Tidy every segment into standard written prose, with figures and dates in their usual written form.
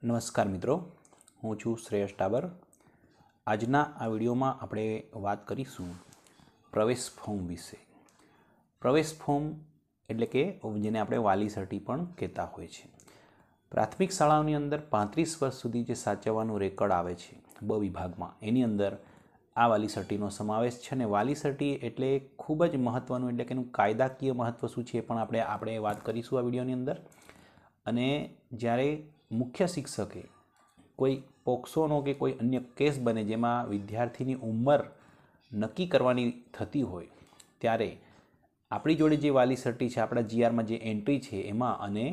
નમસ્કાર મિત્રો, હું છું શ્રેયસ ટાબર। આજના આ વિડીયોમાં આપણે વાત કરીશું પ્રવેશ ફોર્મ વિશે। પ્રવેશ ફોર્મ એટલે કે જેને આપણે વાલી સર્ટી પણ કહેતા હોય છે। પ્રાથમિક શાળાઓની અંદર 35 વર્ષ સુધી જે સાચવવાનું રેકર્ડ આવે છે બ વિભાગમાં, એની અંદર આ વાલી સર્ટીનો સમાવેશ છે। અને વાલી સર્ટી એટલે ખૂબ જ મહત્ત્વનું, એટલે કે એનું કાયદાકીય મહત્ત્વ શું છે એ પણ આપણે વાત કરીશું આ વિડીયોની અંદર। અને જ્યારે મુખ્ય શિક્ષકે કોઈ પોક્સોનો કે કોઈ અન્ય કેસ બને જેમાં વિદ્યાર્થીની ઉંમર નક્કી કરવાની થતી હોય ત્યારે આપણી જોડે જે વાલી સર્ટી છે, આપણા જીઆરમાં જે એન્ટ્રી છે એમાં, અને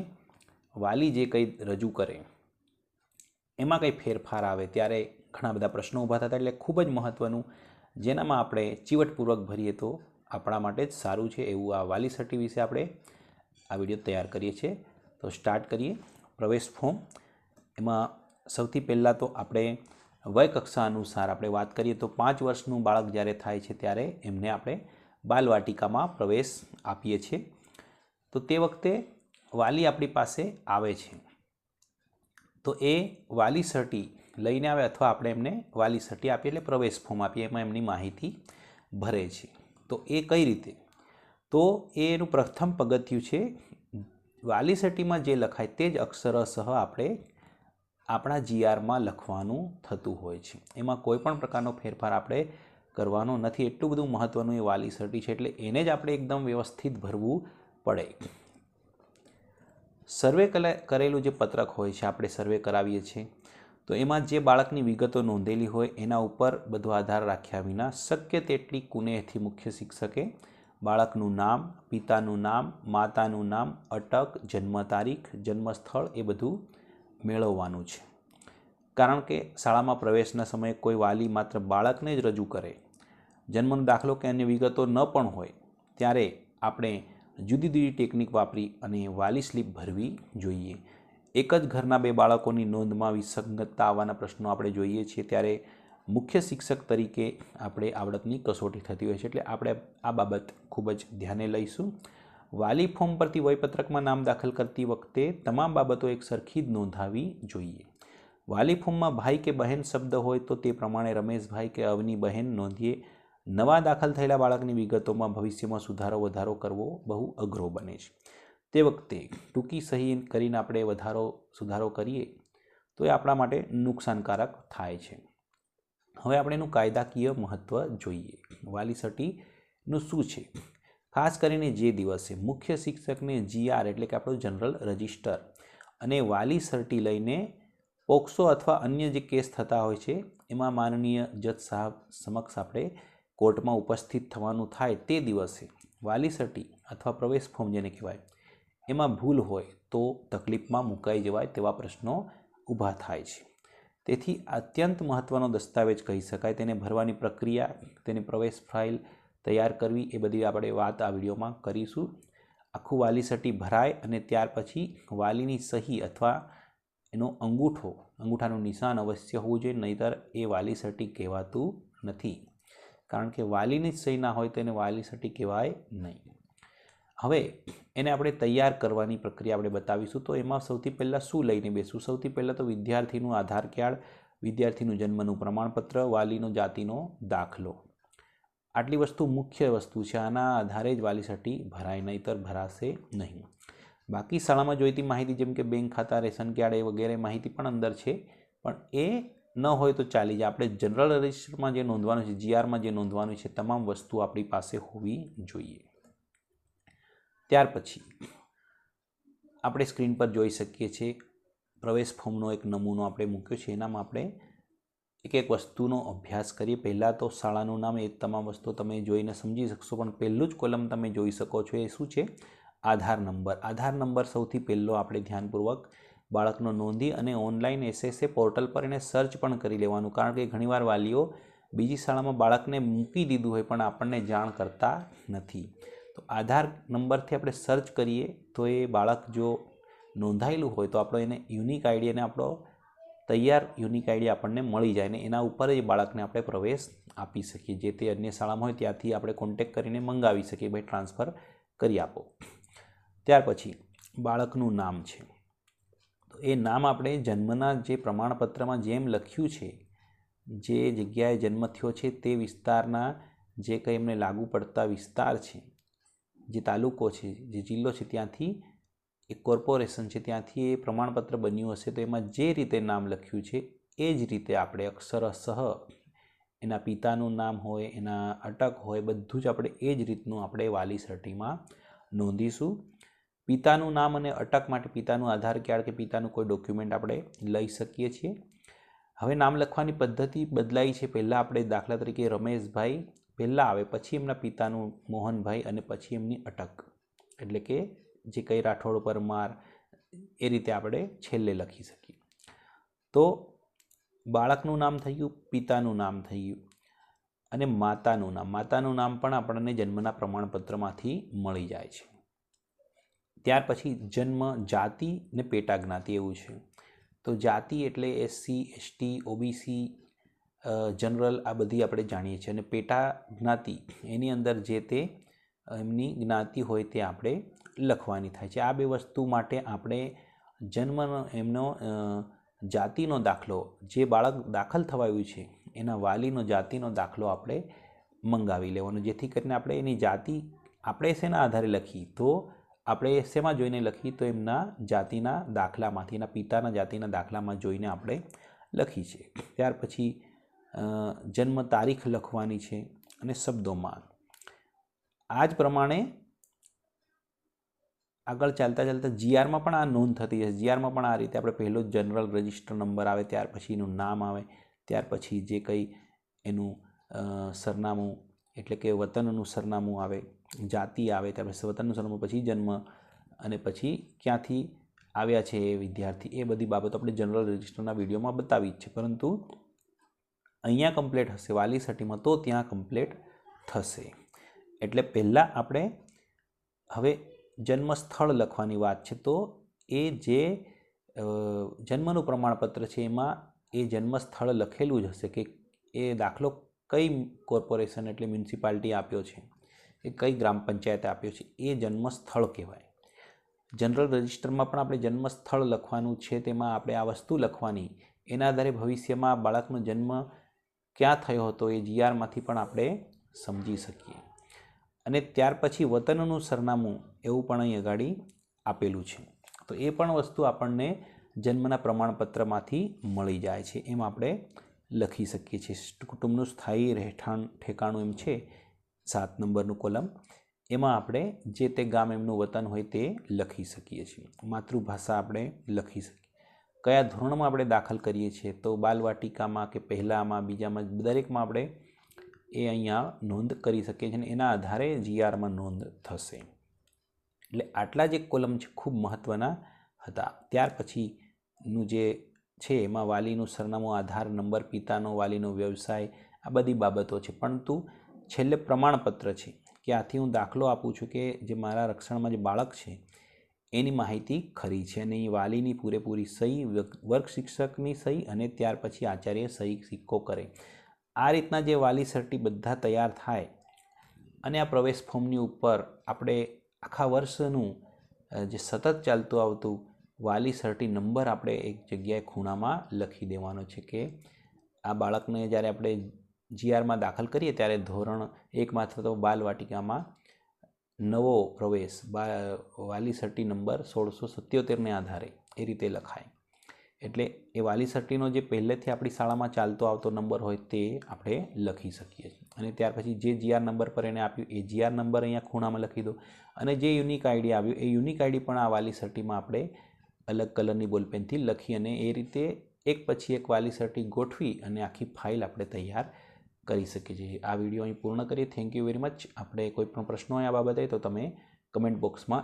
વાલી જે કંઈ રજૂ કરે એમાં કંઈ ફેરફાર આવે ત્યારે ઘણા બધા પ્રશ્નો ઊભા થતા। એટલે ખૂબ જ મહત્ત્વનું, જેનામાં આપણે ચીવટપૂર્વક ભરીએ તો આપણા માટે જ સારું છે એવું આ વાલી સર્ટી વિશે આપણે આ વિડીયો તૈયાર કરીએ છીએ। તો સ્ટાર્ટ કરીએ। પ્રવેશ ફોર્મ એમાં સૌથી પહેલાં તો આપણે વય કક્ષા અનુસાર આપણે વાત કરીએ તો 5 વર્ષનું બાળક જ્યારે થાય છે ત્યારે એમને આપણે બાલવાટિકામાં પ્રવેશ આપીએ છીએ। તો તે વખતે વાલી આપણી પાસે આવે છે તો એ વાલી સર્ટી લઈને આવે, અથવા આપણે એમને વાલી સર્ટી આપીએ એટલે પ્રવેશ ફોર્મ આપીએ, એમાં એમની માહિતી ભરે છે। તો એ કઈ રીતે? તો એનું પ્રથમ પગથિયું છે, વાલી સર્ટીમાં જે લખાય તે જ અક્ષરશઃ આપણે આપણા જીઆરમાં લખવાનું થતું હોય છે। એમાં કોઈ પણ પ્રકારનો ફેરફાર આપણે કરવાનો નથી। એટલું બધું મહત્ત્વનું એ વાલી સર્ટી છે, એટલે એને જ આપણે એકદમ વ્યવસ્થિત ભરવું પડે। સર્વે કરેલું જે પત્રક હોય છે, આપણે સર્વે કરાવીએ છીએ તો એમાં જે બાળકની વિગતો નોંધેલી હોય એના ઉપર બધો આધાર રાખ્યા વિના શક્ય તેટલી કુનેહથી મુખ્ય શિક્ષકે બાળકનું નામ, પિતાનું નામ, માતાનું નામ, અટક, જન્મ તારીખ, જન્મસ્થળ એ બધું મેળવવાનું છે। કારણ કે શાળામાં પ્રવેશના સમયે કોઈ વાલી માત્ર બાળકને જ રજૂ કરે, જન્મનો દાખલો કે અન્ય વિગતો ન પણ હોય, ત્યારે આપણે જુદી જુદી ટેકનિક વાપરી અને વાલી સ્લીપ ભરવી જોઈએ। એક જ ઘરના 2 બાળકોની નોંધમાં વિસંગતતા આવવાના પ્રશ્નો આપણે જોઈએ છીએ ત્યારે મુખ્ય શિક્ષક તરીકે આપણે આવડતની કસોટી થતી હોય છે, એટલે આપણે આ બાબત ખૂબ જ ધ્યાને લઈશું। વાલી ફોર્મ પરથી વયપત્રકમાં નામ દાખલ કરતી વખતે તમામ બાબતો એક સરખી જ નોંધાવી જોઈએ। વાલી ફોર્મમાં ભાઈ કે બહેન શબ્દ હોય તો તે પ્રમાણે રમેશભાઈ કે અવની બહેન નોંધીએ। નવા દાખલ થયેલા બાળકની વિગતોમાં ભવિષ્યમાં સુધારો વધારો કરવો બહુ અઘરો બને છે। તે વખતે ટૂંકી સહી કરીને આપણે સુધારો કરીએ તો એ આપણા માટે નુકસાનકારક થાય છે। હવે આપણે એનું કાયદાકીય મહત્ત્વ જોઈએ। વાલી સર્ટીનું શું છે? ખાસ કરીને જે દિવસે મુખ્ય શિક્ષકને જીઆર એટલે કે આપણું જનરલ રજિસ્ટર અને વાલી સર્ટી લઈને પોક્સો અથવા અન્ય જે કેસ થતા હોય છે એમાં માનનીય જજ સાહેબ સમક્ષ આપણે કોર્ટમાં ઉપસ્થિત થવાનું થાય, તે દિવસે વાલી સર્ટી અથવા પ્રવેશ ફોર્મ જેને કહેવાય એમાં ભૂલ હોય તો તકલીફમાં મુકાઈ જવાય તેવા પ્રશ્નો ઊભા થાય છે। તેથી અત્યંત મહત્ત્વનો દસ્તાવેજ કહી શકાય। તેને ભરવાની પ્રક્રિયા, તેની પ્રવેશ ફાઇલ તૈયાર કરવી એ બધી આપણે વાત આ વિડીયોમાં કરીશું। આખું વાલી સર્ટી ભરાય અને ત્યાર પછી વાલીની સહી અથવા એનો અંગૂઠાનું નિશાન અવશ્ય હોવું જોઈએ, નહીંતર એ વાલી સર્ટી કહેવાતું નથી। કારણ કે વાલીની જ સહી ના હોય તો એને વાલી સર્ટી કહેવાય નહીં। હવે એને આપણે તૈયાર કરવાની પ્રક્રિયા આપણે બતાવીશું। તો એમાં સૌથી પહેલાં શું લઈને બેસવું? સૌથી પહેલાં તો વિદ્યાર્થીનું આધાર કાર્ડ, વિદ્યાર્થીનું જન્મનું પ્રમાણપત્ર, વાલીનો જાતિનો દાખલો, આટલી વસ્તુ મુખ્ય વસ્તુ છે। આના આધારે જ વાલી સર્ટી ભરાય, નહીંતર ભરાશે નહીં। બાકી શાળામાં જોઈતી માહિતી જેમ કે બેંક ખાતા, રેશન કાર્ડ એ વગેરે માહિતી પણ અંદર છે, પણ એ ન હોય તો ચાલી જાય। આપણે જનરલ રજિસ્ટરમાં જે નોંધવાનું છે, જીઆરમાં જે નોંધવાનું છે, તમામ વસ્તુ આપણી પાસે હોવી જોઈએ। ત્યાર પછી આપણે સ્ક્રીન પર જોઈ શકીએ છીએ પ્રવેશ ફોર્મનો એક નમૂનો આપણે મૂક્યો છે। એનામાં આપણે એક એક વસ્તુનો અભ્યાસ કરીએ। પહેલાં તો શાળાનું નામ, એ તમામ વસ્તુ તમે જોઈને સમજી શકશો, પણ પહેલું જ કોલમ તમે જોઈ શકો છો એ શું છે? આધાર નંબર। આધાર નંબર સૌથી પહેલો આપણે ધ્યાનપૂર્વક બાળકનો નોંધી અને ઓનલાઈન SSA પોર્ટલ પર એને સર્ચ પણ કરી લેવાનું। કારણ કે ઘણીવાર વાલીઓ બીજી શાળામાં બાળકને મૂકી દીધું હોય પણ આપણને જાણ કરતા નથી। તો આધાર નંબરથી આપણે સર્ચ કરીએ તો એ બાળક જો નોંધાયેલું હોય તો આપણો એને યુનિક આઈડી અને આપણો તૈયાર યુનિક આઈડી આપણને મળી જાય, ને એના ઉપર એ બાળકને આપણે પ્રવેશ આપી શકીએ। જે તે અન્ય શાળામાં હોય ત્યાંથી આપણે કોન્ટેક્ટ કરીને મંગાવી શકીએ, ભાઈ ટ્રાન્સફર કરી આપો। ત્યાર પછી બાળકનું નામ છે, તો એ નામ આપણે જન્મના જે પ્રમાણપત્રમાં જેમ લખ્યું છે, જે જગ્યાએ જન્મ થયો છે તે વિસ્તારના જે કંઈ એમને લાગુ પડતા વિસ્તાર છે, જે તાલુકો છે, જે જિલ્લો છે, ત્યાંથી એક કોર્પોરેશન છે ત્યાંથી એ પ્રમાણપત્ર બન્યું હશે તો એમાં જે રીતે નામ લખ્યું છે એ જ રીતે આપણે અક્ષરશઃ એના પિતાનું નામ હોય, એના અટક હોય, બધું જ આપણે એ જ રીતનું આપણે વાલી સર્ટીમાં નોંધીશું. પિતાનું નામ અને અટક માટે પિતાનું આધાર કાર્ડ કે પિતાનું કોઈ ડોક્યુમેન્ટ આપણે લઈ શકીએ છીએ. હવે નામ લખવાની પદ્ધતિ બદલાઈ છે. પહેલાં આપણે દાખલા તરીકે રમેશભાઈ પહેલાં આવે, પછી એમના પિતાનું મોહનભાઈ અને પછી એમની અટક, એટલે કે જે કંઈ રાઠોડ પરમાર એ રીતે આપણે છેલ્લે લખી શકીએ. તો બાળકનું નામ થઈ ગયું, પિતાનું નામ થઈ ગયું અને માતાનું નામ પણ આપણને જન્મના પ્રમાણપત્રમાંથી મળી જાય છે. ત્યાર પછી જન્મ, જાતિ ને પેટા જ્ઞાતિ એવું છે. તો જાતિ એટલે SC, ST, OBC, જનરલ આ બધી આપણે જાણીએ છીએ અને પેટા જ્ઞાતિ એની અંદર જે તે એમની જ્ઞાતિ હોય તે આપણે લખવાની થાય છે. આ બે વસ્તુ માટે આપણે જન્મનો એમનો જાતિનો દાખલો, જે બાળક દાખલ થવાયું છે એના વાલીનો જાતિનો દાખલો આપણે મંગાવી લેવાનો, જેથી કરીને આપણે એની જાતિ આપણે શેના આધારે લખી, તો આપણે શેમાં જોઈને લખી, તો એમના જાતિના દાખલામાંથી, એના પિતાના જાતિના દાખલામાં જોઈને આપણે લખી છે. ત્યાર પછી જન્મ તારીખ લખવાની છે અને શબ્દોમાં આ જ પ્રમાણે આગળ ચાલતા જીઆરમાં પણ આ નોંધ થતી હશે. જીઆરમાં પણ આ રીતે આપણે પહેલો જનરલ રજિસ્ટર નંબર આવે, ત્યાર પછી એનું નામ આવે, ત્યાર પછી જે કંઈ એનું સરનામું એટલે કે વતનનું સરનામું આવે, જાતિ આવે, ત્યાર પછી વતનનું સરનામું, પછી જન્મ અને પછી ક્યાંથી આવ્યા છે એ વિદ્યાર્થી, એ બધી બાબતો આપણે જનરલ રજિસ્ટરના વિડીયોમાં બતાવી જ છે. પરંતુ અહીંયા કમ્પ્લેટ હશે વાલી સર્ટીમાં તો ત્યાં કમ્પ્લેટ થશે. એટલે પહેલાં આપણે હવે જન્મ સ્થળ લખવાની વાત છે. તો એ જે જન્મનું પ્રમાણપત્ર છે એમાં એ જન્મ સ્થળ લખેલું જ હશે કે એ દાખલો કઈ કોર્પોરેશન એટલે મ્યુનિસિપાલિટી આપ્યો છે, એ કઈ ગ્રામ પંચાયતે આપ્યો છે, એ જન્મ સ્થળ કહેવાય. જનરલ રજિસ્ટરમાં પણ આપણે જન્મ સ્થળ લખવાનું છે, તેમાં આપણે આ વસ્તુ લખવાની, એના આધારે ભવિષ્યમાં બાળકનો જન્મ ક્યાં થયો હતો એ જીઆરમાંથી પણ આપણે સમજી શકીએ. અને ત્યાર પછી વતનનું સરનામું એવું પણ અહીં આગળ આપેલું છે. તો એ પણ વસ્તુ આપણને જન્મના પ્રમાણપત્રમાંથી મળી જાય છે, એમ આપણે લખી શકીએ છીએ. કુટુંબનું સ્થાયી રહેઠાણ ઠેકાણું એમ છે 7 નંબરનું કોલમ, એમાં આપણે જે તે ગામ એમનું વતન હોય તે લખી શકીએ છીએ. માતૃભાષા આપણે લખી શકીએ. કયા ધોરણમાં આપણે દાખલ કરીએ છીએ, તો બાલવાટિકામાં કે પહેલામાં, બીજામાં, દરેકમાં આપણે એ અહીંયા નોંધ કરી શકીએ છીએ અને એના આધારે જીઆરમાં નોંધ થશે. એટલે આટલા જ એક કોલમ છે, ખૂબ મહત્ત્વના હતા. ત્યાર પછીનું જે છે એમાં વાલીનું સરનામું, આધાર નંબર, પિતાનો, વાલીનો વ્યવસાય, આ બધી બાબતો છે. પરંતુ છેલ્લે પ્રમાણપત્ર છે કે આથી હું દાખલો આપું છું કે જે મારા રક્ષણમાં જે બાળક છે એની માહિતી ખરી છે અને એ વાલીની પૂરેપૂરી સહી, વર્ગ શિક્ષકની સહી અને ત્યાર પછી આચાર્ય સહી સિક્કો કરે. આ રીતના જે વાલી સર્ટી બધા તૈયાર થાય અને આ પ્રવેશ ફોર્મની ઉપર આપણે આખા વર્ષનું જે સતત ચાલતું આવતું વાલી સર્ટી નંબર આપણે એક જગ્યાએ ખૂણામાં લખી દેવાનો છે કે આ બાળકને જ્યારે આપણે જીઆરમાં દાખલ કરીએ ત્યારે ધોરણ 1માં અથવા તો બાલવાટિકામાં નવો પ્રવેશ વાલી સર્ટી નંબર 1677ને આધારે એ રીતે લખાય. એટલે એ વાલી સર્ટીનો જે પહેલેથી આપણી શાળામાં ચાલતો આવતો નંબર હોય તે આપણે લખી શકીએ છીએ. અને ત્યાર પછી જે જીઆર નંબર પર એને આપ્યું એ જીઆર નંબર અહીંયા ખૂણામાં લખી દો અને જે યુનિક આઈડી આવ્યું એ યુનિક આઈડી પણ આ વાલી સર્ટીમાં આપણે અલગ કલરની બોલપેનથી લખી અને એ રીતે એક પછી એક વાલી સર્ટી ગોઠવી અને આખી ફાઇલ આપણે તૈયાર કરી શકીએ છીએ. આ વિડીયો અહીં પૂર્ણ કરીએ. Thank you very much. આપણે કોઈ પણ પ્રશ્નો હોય આ બાબતે તો તમે કમેન્ટ બોક્સમાં